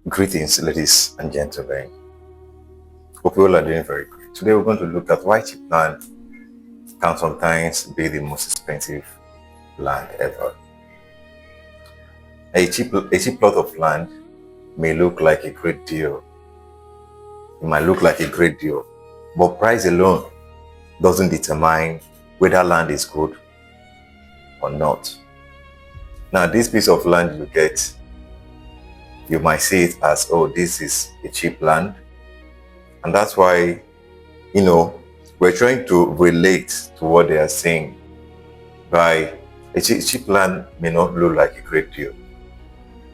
Greetings, ladies and gentlemen. Hope you all are doing very great. Today we're going to look at why cheap land can sometimes be the most expensive land ever. A cheap plot of land may look like a great deal. It might look like a great deal, but price alone doesn't determine whether land is good or not. Now, this piece of land you get, you might see it as, oh, this is a cheap land. And that's why, we're trying to relate to what they are saying by a cheap land may not look like a great deal,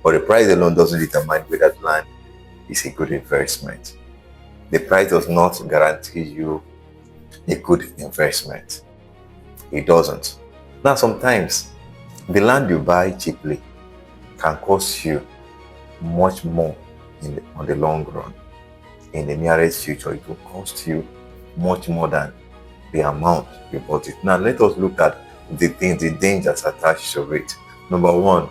but the price alone doesn't determine whether that land is a good investment. The price does not guarantee you a good investment. It doesn't. Now, sometimes the land you buy cheaply can cost you much more on the long run. In the nearest future, it will cost you much more than the amount you bought it. Now, let us look at the dangers attached to it. Number one,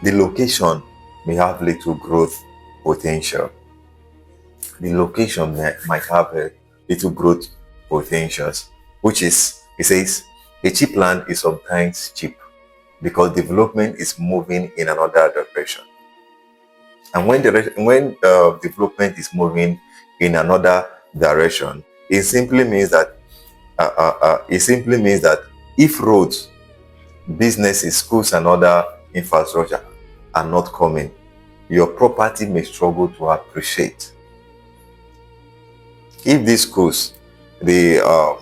the location may have little growth potential. The location might have a little growth potentials, which is, it says, a cheap land is sometimes cheap because development is moving in another direction. And when development is moving in another direction, it simply means that if roads, businesses, schools, and other infrastructure are not coming, your property may struggle to appreciate. If these schools, the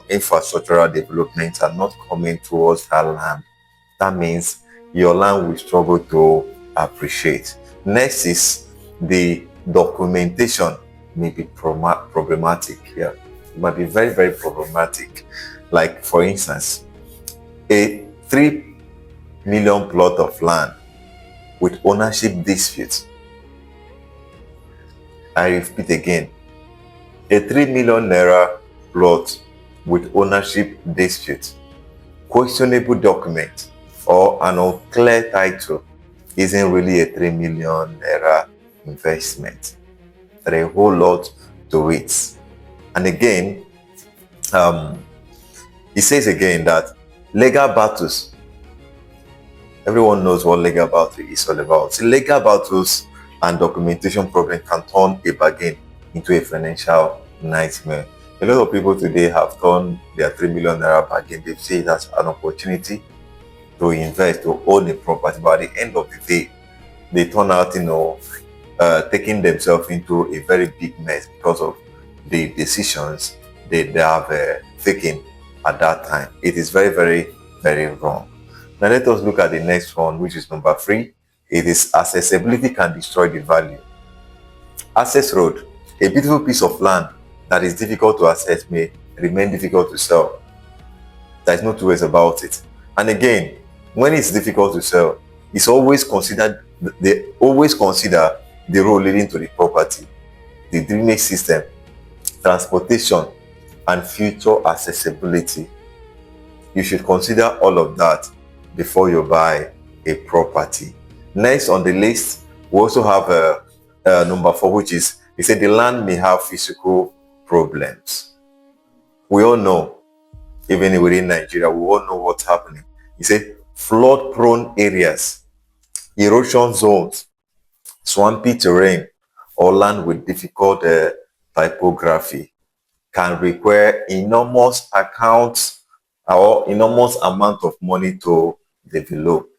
infrastructural developments are not coming towards that land, that means your land will struggle to appreciate. Next is the documentation may be problematic here. It might be very, very problematic. Like, for instance, a 3 million plot of land with ownership disputes. I repeat again, a 3 million naira plot with ownership dispute, questionable document, or an unclear title isn't really a 3 million naira investment. There are a whole lot to it. And again, he says again that legal battles, everyone knows what legal battle is all about. So legal battles and documentation problem can turn a bargain into a financial nightmare. A lot of people today have turned their 3 million naira bargain. They see it as an opportunity to invest, to own a property, but at the end of the day, they turn out, taking themselves into a very big mess because of the decisions they have taken at that time. It is very, very, very wrong. Now let us look at the next one, which is number 3. It is accessibility can destroy the value. Access road, a beautiful piece of land that is difficult to access may remain difficult to sell. There is no two ways about it. And again, when it's difficult to sell, it's always considered. They always consider the road leading to the property, the drainage system, transportation, and future accessibility. You should consider all of that before you buy a property. Next on the list, we also have number 4, which is, he said the land may have physical problems. We all know, even within Nigeria, we all know what's happening. He said flood-prone areas, erosion zones, swampy terrain, or land with difficult typography can require enormous accounts or enormous amount of money to develop.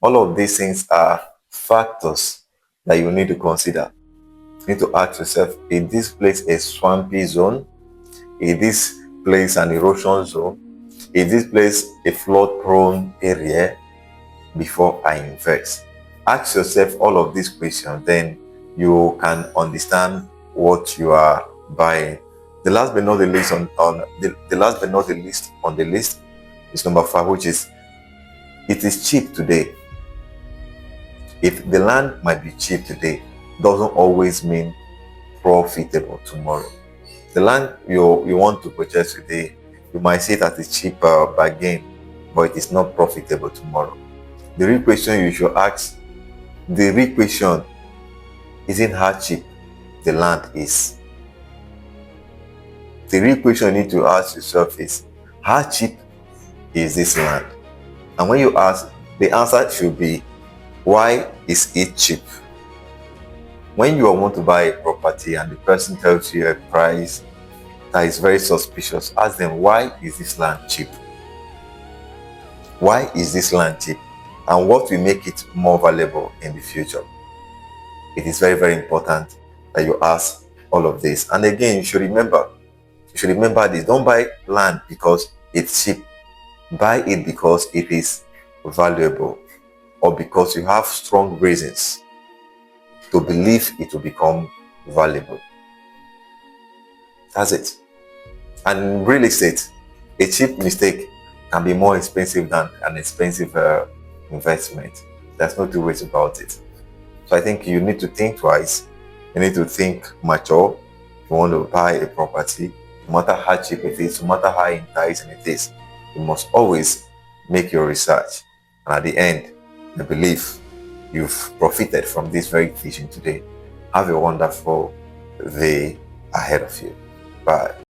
All of these things are factors that you need to consider. You need to ask yourself, is this place a swampy zone? Is this place an erosion zone? Is this place a flood-prone area? Before I invest, ask yourself all of these questions, then you can understand what you are buying. The last but not the least on the list is number 5, which is it is cheap today. If the land might be cheap today, doesn't always mean profitable tomorrow. The land you want to purchase today, you might see that it's cheap bargain, but it is not profitable tomorrow. The real question you should ask, the real question isn't how cheap the land is. The real question you need to ask yourself is, how cheap is this land? And when you ask, the answer should be, why is it cheap? When you want to buy a property and the person tells you a price that is very suspicious, ask them, why is this land cheap? Why is this land cheap? And what will make it more valuable in the future? It is very, very important that you ask all of this. And again, you should remember this. Don't buy land because it's cheap. Buy it because it is valuable, or because you have strong reasons to believe it will become valuable. That's it. And in real estate, a cheap mistake can be more expensive than an expensive investment. There's no two ways about it. So I think you need to think twice. You need to think mature. If you want to buy a property, no matter how cheap it is, no matter how enticing it is, you must always make your research. And at the end, I believe you've profited from this very teaching today. Have a wonderful day ahead of you. Bye.